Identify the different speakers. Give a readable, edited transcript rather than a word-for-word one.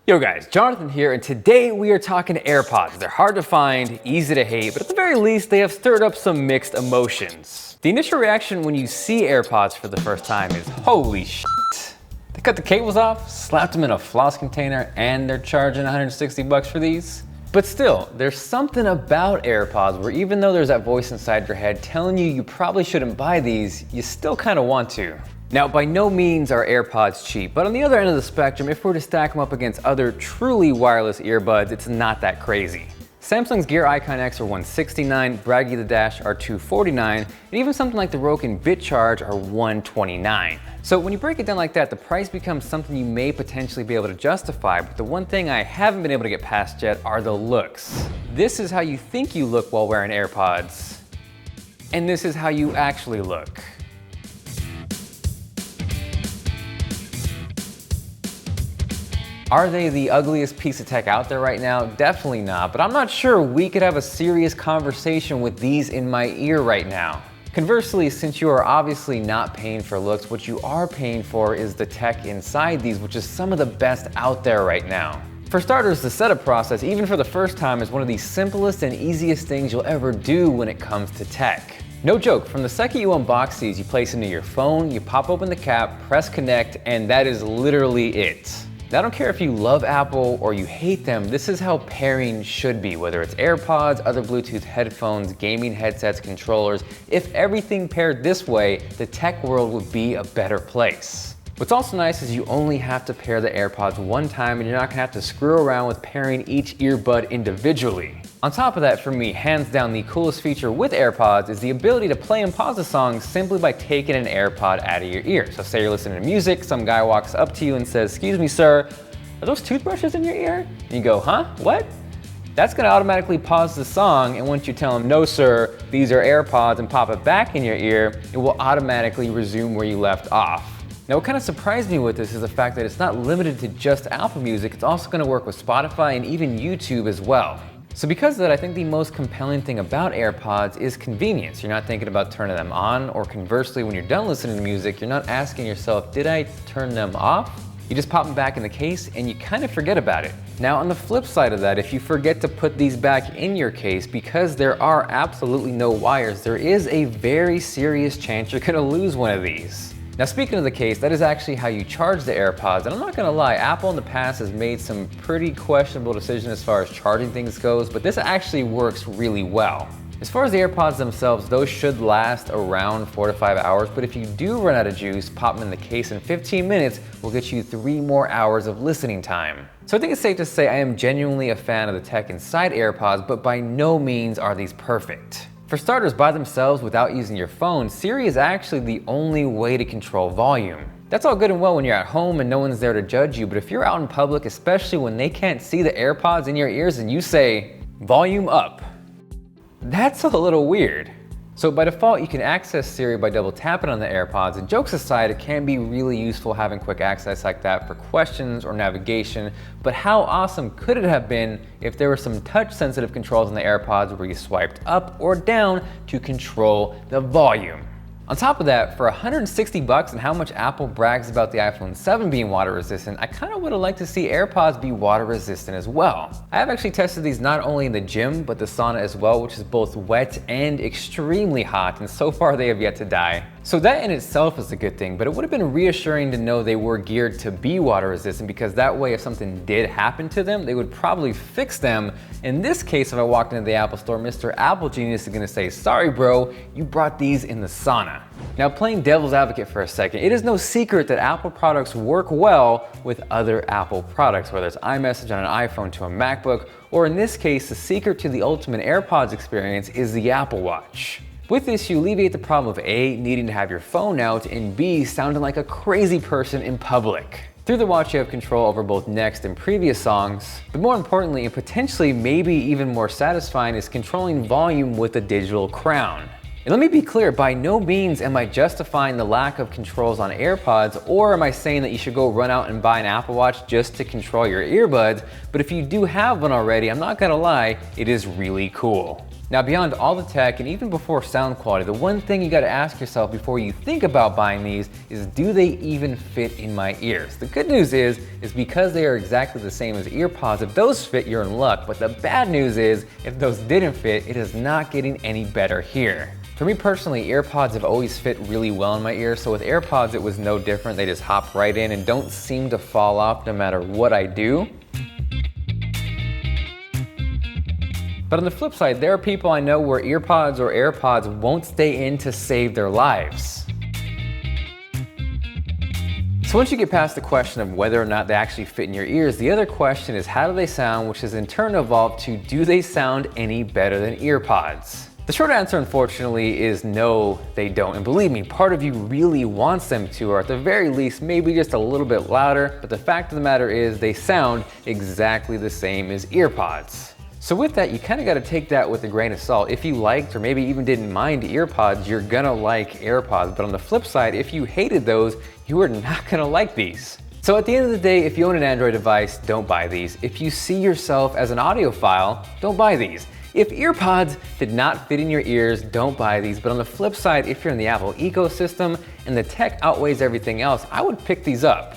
Speaker 1: Yo guys, Jonathan here, and today we are talking AirPods. They're hard to find, easy to hate, but at the very least, they have stirred up some mixed emotions. The initial reaction when you see AirPods for the first time is, holy shit. They cut the cables off, slapped them in a floss container, and they're charging 160 bucks for these? But still, there's something about AirPods where even though there's that voice inside your head telling you probably shouldn't buy these, you still kind of want to. Now, by no means are AirPods cheap, but on the other end of the spectrum, if we're to stack them up against other truly wireless earbuds, it's not that crazy. Samsung's Gear Icon X are $169, Braggy the Dash are $249, and even something like the Roken BitCharge are $129. So when you break it down like that, the price becomes something you may potentially be able to justify, but the one thing I haven't been able to get past yet are the looks. This is how you think you look while wearing AirPods, and this is how you actually look. Are they the ugliest piece of tech out there right now? Definitely not, but I'm not sure we could have a serious conversation with these in my ear right now. Conversely, since you are obviously not paying for looks, what you are paying for is the tech inside these, which is some of the best out there right now. For starters, the setup process, even for the first time, is one of the simplest and easiest things you'll ever do when it comes to tech. No joke, from the second you unbox these, you place into your phone, you pop open the cap, press connect, and that is literally it. Now, I don't care if you love Apple or you hate them, this is how pairing should be, whether it's AirPods, other Bluetooth headphones, gaming headsets, controllers. If everything paired this way, the tech world would be a better place. What's also nice is you only have to pair the AirPods one time and you're not gonna have to screw around with pairing each earbud individually. On top of that, for me, hands down, the coolest feature with AirPods is the ability to play and pause a song simply by taking an AirPod out of your ear. So say you're listening to music, some guy walks up to you and says, "Excuse me, sir, are those toothbrushes in your ear?" And you go, "Huh? What?" That's gonna automatically pause the song, and once you tell him, "No, sir, these are AirPods," and pop it back in your ear, it will automatically resume where you left off. Now, what kind of surprised me with this is the fact that it's not limited to just Apple Music, it's also gonna work with Spotify and even YouTube as well. So because of that, I think the most compelling thing about AirPods is convenience. You're not thinking about turning them on, or conversely, when you're done listening to music, you're not asking yourself, did I turn them off? You just pop them back in the case and you kind of forget about it. Now, on the flip side of that, if you forget to put these back in your case, because there are absolutely no wires, there is a very serious chance you're gonna lose one of these. Now, speaking of the case, that is actually how you charge the AirPods, and I'm not gonna lie, Apple in the past has made some pretty questionable decisions as far as charging things goes, but this actually works really well. As far as the AirPods themselves, those should last around 4 to 5 hours, but if you do run out of juice, pop them in the case in 15 minutes will get you 3 more hours of listening time. So I think it's safe to say I am genuinely a fan of the tech inside AirPods, but by no means are these perfect. For starters, by themselves, without using your phone, Siri is actually the only way to control volume. That's all good and well when you're at home and no one's there to judge you, but if you're out in public, especially when they can't see the AirPods in your ears and you say, "Volume up," that's a little weird. So by default, you can access Siri by double tapping on the AirPods, and jokes aside, it can be really useful having quick access like that for questions or navigation, but how awesome could it have been if there were some touch-sensitive controls on the AirPods where you swiped up or down to control the volume? On top of that, for 160 bucks and how much Apple brags about the iPhone 7 being water resistant, I kind of would have liked to see AirPods be water resistant as well. I have actually tested these not only in the gym, but the sauna as well, which is both wet and extremely hot, and so far they have yet to die. So that in itself is a good thing, but it would have been reassuring to know they were geared to be water resistant, because that way if something did happen to them, they would probably fix them. In this case, if I walked into the Apple store, Mr. Apple Genius is gonna say, "Sorry bro, you brought these in the sauna." Now, playing devil's advocate for a second, it is no secret that Apple products work well with other Apple products, whether it's iMessage on an iPhone to a MacBook, or in this case, the secret to the ultimate AirPods experience is the Apple Watch. With this, you alleviate the problem of A, needing to have your phone out, and B, sounding like a crazy person in public. Through the watch, you have control over both next and previous songs, but more importantly, and potentially maybe even more satisfying, is controlling volume with a digital crown. And let me be clear, by no means am I justifying the lack of controls on AirPods, or am I saying that you should go run out and buy an Apple Watch just to control your earbuds, but if you do have one already, I'm not gonna lie, it is really cool. Now, beyond all the tech and even before sound quality, the one thing you gotta ask yourself before you think about buying these is, do they even fit in my ears? The good news is because they are exactly the same as AirPods, if those fit, you're in luck. But the bad news is, if those didn't fit, it is not getting any better here. For me personally, AirPods have always fit really well in my ears, so with AirPods it was no different. They just hop right in and don't seem to fall off no matter what I do. But on the flip side, there are people I know where earpods or AirPods won't stay in to save their lives. So once you get past the question of whether or not they actually fit in your ears, the other question is, how do they sound, which has in turn evolved to, do they sound any better than earpods? The short answer, unfortunately, is no, they don't. And believe me, part of you really wants them to, or at the very least, maybe just a little bit louder. But the fact of the matter is, they sound exactly the same as earpods. So with that, you kind of got to take that with a grain of salt. If you liked or maybe even didn't mind earpods, you're gonna like AirPods. But on the flip side, if you hated those, you are not gonna like these. So at the end of the day, if you own an Android device, don't buy these. If you see yourself as an audiophile, don't buy these. If earpods did not fit in your ears, don't buy these. But on the flip side, if you're in the Apple ecosystem and the tech outweighs everything else, I would pick these up.